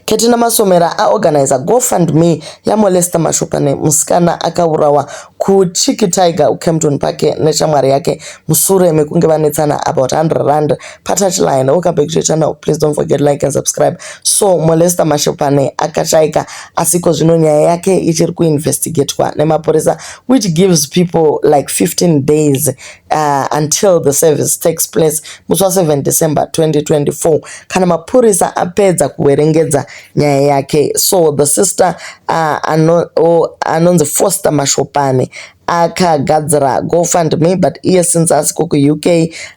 Ketina Masomera aorganiza GoFundMe ya Molesta Mashopane musikana akaurawa kuChiki Tiger uKempton Park neshamwari yake musure mekunge vanetsana about 100 rand patouchline. Welcome to channel, please don't forget like and subscribe. So Molesta Mashopane akashaika asiko zvino nyaya yake ichiri kuinvestigatewa nemapurisa, which gives people like 15 days until the service takes place musi wa 7 December 2024 kana mapurisa apedza kuverengedza nyaya yake. So the sister anonzi Foster Mashopane akagadzira GoFundMe, but iye since asiko ku UK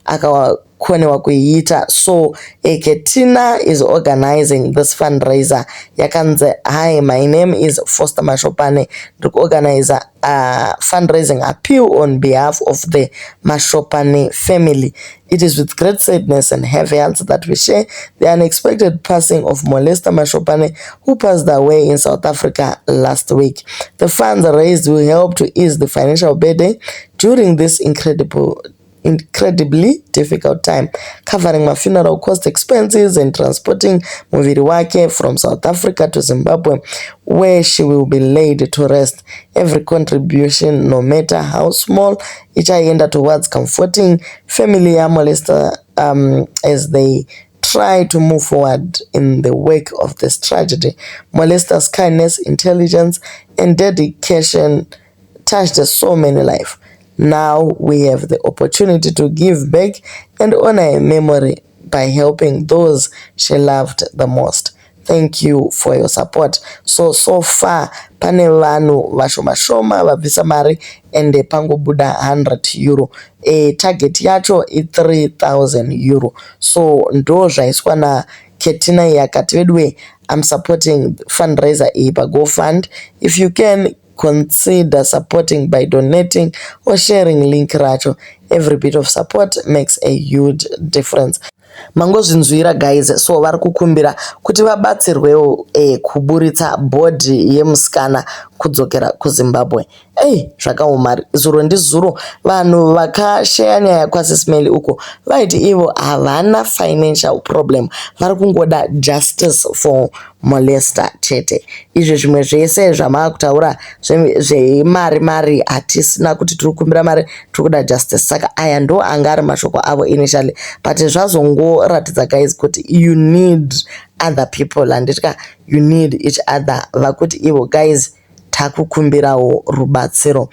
akakonewa kuiita. So Ketina is organizing this fundraiser yakanze, hi, my name is Foster Mashopane, to organize a fundraising appeal on behalf of the Mashopane family. It is with great sadness and heavy hearts that we share the unexpected passing of Molesta Mashopane, who passed away in South Africa last week. The funds raised will help to ease the financial burden during this incredibly difficult time, covering my funeral cost expenses and transporting muviri wake from South Africa to Zimbabwe, where she will be laid to rest. Every contribution, no matter how small, ichaenda towards comforting family ya Molesta as they try to move forward in the wake of this tragedy. Molesta's kindness, intelligence, and dedication touched so many lives. Now we have the opportunity to give back and honor her memory by helping those she loved the most. Thank you for your support. So far pane vanhu vashoma vabvisa mari ende pangobuda 100 euro. Target yacho i 3,000 euro. So ndo zvaiswa na Ketina yakati vedwe, I'm supporting fundraiser iyi pa GoFund. If you can, consider supporting by donating or sharing link racho. Every bit of support makes a huge difference. Mangozvinzwira guys, so vari kukumbira kuti vabatsirwewo kuburitsa bhodhi yemusikana kudzokera kuZimbabwe. Zvakaoma. Zuro ndizuro vanhu vakashaya nyaya kwaSismail uko vaiti ivo havana financial problem, vari kungoda justice for Molesta chete. Izvo zvimwe zvese zvamavakutaura zvemari hatisina kuti tiri kukumbira mari, tiri kuda justice. Saka aya ndo anga ari mashoko avo initially, but zvazongoratidza guys kuti you need other people, handitya you need each other, vakuti ivo guys takukumbirawo rubatsiro.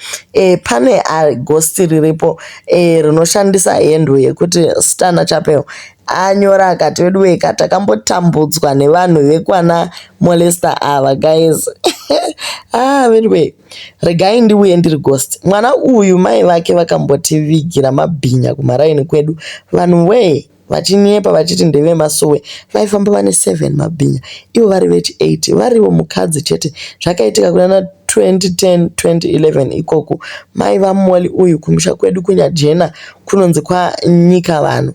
Pane ghosti riripo rinoshandisa hendo yekuti Stana Chapel anyora akati wedwe takambotambudzwa nevanhu vekwana Molesta ava guys. Anyway, regai ndiuye ndiri ghost. Mwana uyu mai vake vakambotivigira mabhinya kumaraini kwedu, vanhu vachinyepa vachiti ndeve masowe, vaifamba vane 7 mabhinya, ivo vari vechi 8, variwo mukadzi chete. Zvakaitika kuna 2010 2011 ikoko, mai vamoli uyu kumusha kwedu kunyajena kunonzi kwa nyika vanhu.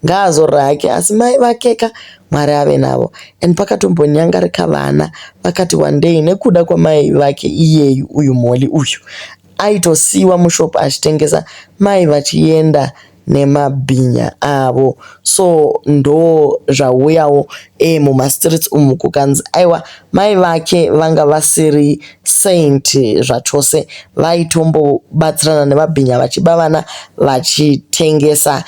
Ngaazorora hake, asi mai vakeka Mwari ave navo. And pakatombonyangarika vana vakati one day nekuda kwamai vake iyeyu uyu moli uyu aitosiwa mushopu achitengesa, mai vachienda nemabhinya avo. So ndo zvauyawo mumastreets umu kukanzi aiwa mai vake vanga vasiri saint zvachose, vaitombobatsirana nemabhinya vachiba vana vachitengesa.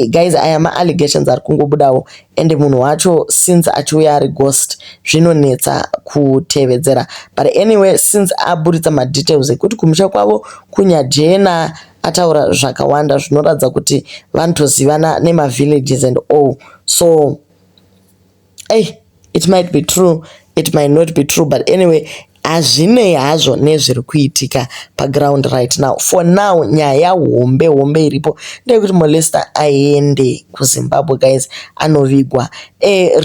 Guys, aya ma-allegations ari kungobudawo, ende munhu wacho since achiuya ari ghost zvinonetsa kutevedzera. But anyway, since aburitsa madetails ekuti kumusha kwavo kunyajena, ataura zvakawanda zvinoratidza kuti vanotozivana nema-villages and all. So it might be true, it might not be true, but anyway, hazvinei hazvo nezviri kuitika paground right now. For now, nyaya hombe iripo ndeyekuti Molesta aende kuZimbabwe guys, anovigwa.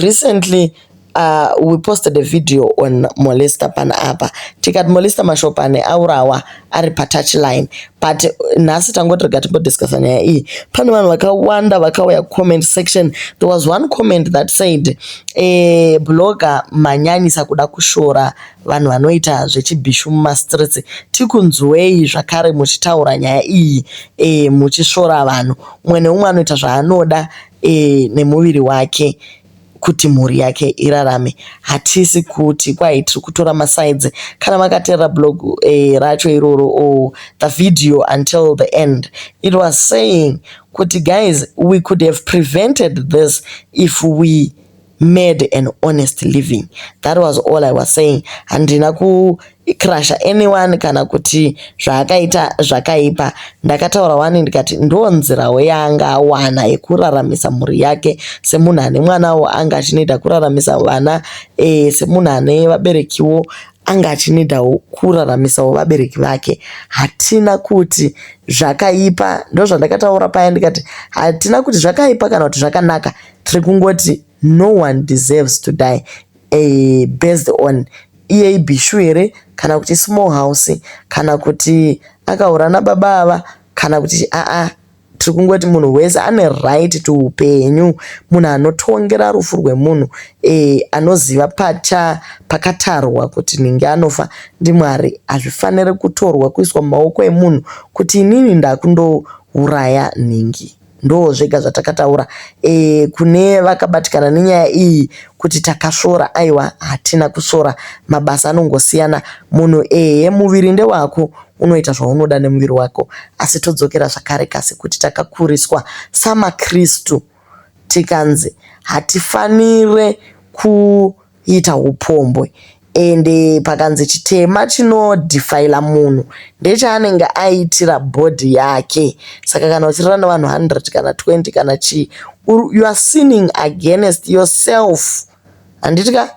Recently we posted a video on Molesta pana apa, tikati Molesta Mashopane aurawa ari patouchline, but nhasi tangotirega timbodiscussa nyaya iyi. Pane vanhu vakawanda vakauya comment section. There was one comment that said blogger manyanyisa kuda kushora vanhu vanoita zvechibhishu mumastreets, tikunzwei zvakare muchitaura nyaya iyi muchishora vanhu. Umwe neumwe anoita zvaanoda nemuviri wake. kuti mhuri yake irarame. Hatisi kuti kwai tiri kutora masides. Kana makateerera blog racho iroro or the video until the end, it was saying kuti guys, we could have prevented this if we made an honest living. That was all I was saying. Handina kukrasha anyone kana kuti zvakaita zvakaipa. Ndakataura wani ndikati ndo nzirawo yaangawana yekuraramisa mhuri yake semunhu ane mwanawo anga achinoita kuraramisa vana, semunhu ane vaberekiwo anga achinidhawo kuraramisawo vabereki vake. Hatina kuti zvakaipa, ndo zvandakataura paya ndikati hatina kuti zvakaipa kana kuti zvakanaka. Tiri kungoti no one deserves to die based on bishu here kana kuti small house kana kuti akaura nababa ava kana kuti tiri kungoti munhu wese ane right to upenyu. Munhu anotongera rufu rwemunhu anoziva pakatarwa kuti ninge anofa ndiMwari. Hazvifaniri kutorwa kuiswa mumaoko emunhu kuti inini ndakundouraya ningi. Ndo zvega zvatakataura kune vakabatikana nenyaya iyi kuti takasvora. Aiwa, hatina kusvora, mabasa anongosiyana. Munhu muviri ndewako, unoita zvaunoda nemuviri wako. Asi todzokera zvakare kasi kuti takakuriswa samaKristu tikanzi hatifanire kuita upombwe. Ende pakanzi chitema chinodhifaila munhu ndechaanenge aitira bhodhi yake. Saka kana uchirara nevanhu 100 kana 20 kana you are sinning against yourself. Handitika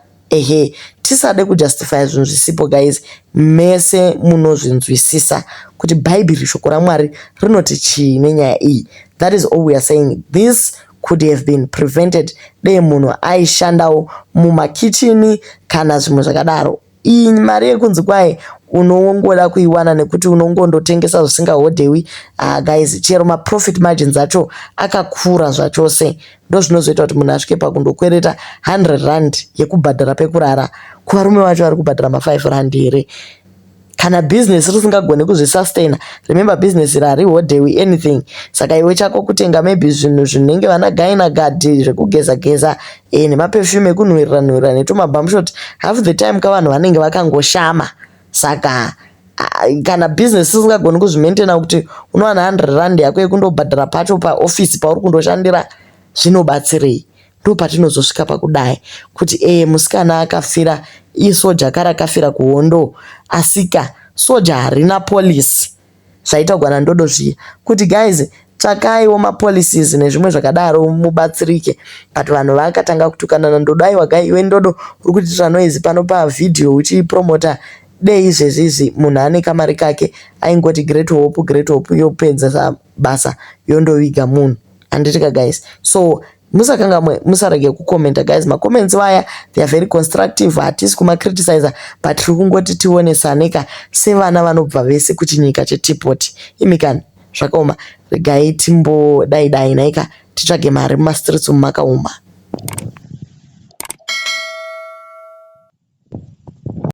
tisade kujustify zvinhu zvisipo guys. Mese munozvinzwisisa kuti bhaibheri shoko raMwari rinoti chii nenyaya iyi. That is all we are saying. This could have been prevented dei munhu aishandawo mumakichini kana zvimwe zvakadaro. Iyi mari yekunzi kwai unongoda kuiwana nekuti unongondotengesa zvisingahodhewi. Guys, chero maprofit margins acho akakura zvachose. Ndo zvinozoita kuti munhu asvike pakundokwereta 100 rand yekubhadhara pekurara. Kuvarume vacho vari kubhadhara ma5 here. Kana business risingagone kuzvisustain, remember business harihodhewi anything. Saka iwe chako kutenga maybe zvinhu zvinenge vana gaina gadi zvekugeza nemaperfume ekunhuhwirira netumabhamshot half the time kavanhu vanenge vakangoshama. Saka kana business risingagone kuzvimaintaina kuti unowana 100 rand yako yekundobhadhara pacho paofisi pauri kundoshandira, zvinobatsirei? Ndo patinozosvika pakudai kuti musikana akafira, isoja karakafira kuhondo, asika soja harina polisi. Zvaita kugwana ndodo zviya kuti guys, tsvakaiwo mapolicies nezvimwe zvakadaro mubatsirike. But vanhu vakatanga kutukana nandodo. Aiwa gai, iwe ndodo uri kuitira noise pano pavidhio uchipromota dei izvezvizi. Munhu ane kamari kake aingoti great hope yopedza basa yondoviga munhu. Handitika guys. So musarege kukomenta guys. Macomments vaya they are very constructive. Hatisi kumakriticize but tiri kungoti tionesaneka sevana vanobva vese kuchinyika cheTipoti. Imikani zvakaoma, regai timbo dai naika titsvage mari mumastreets mumakauma.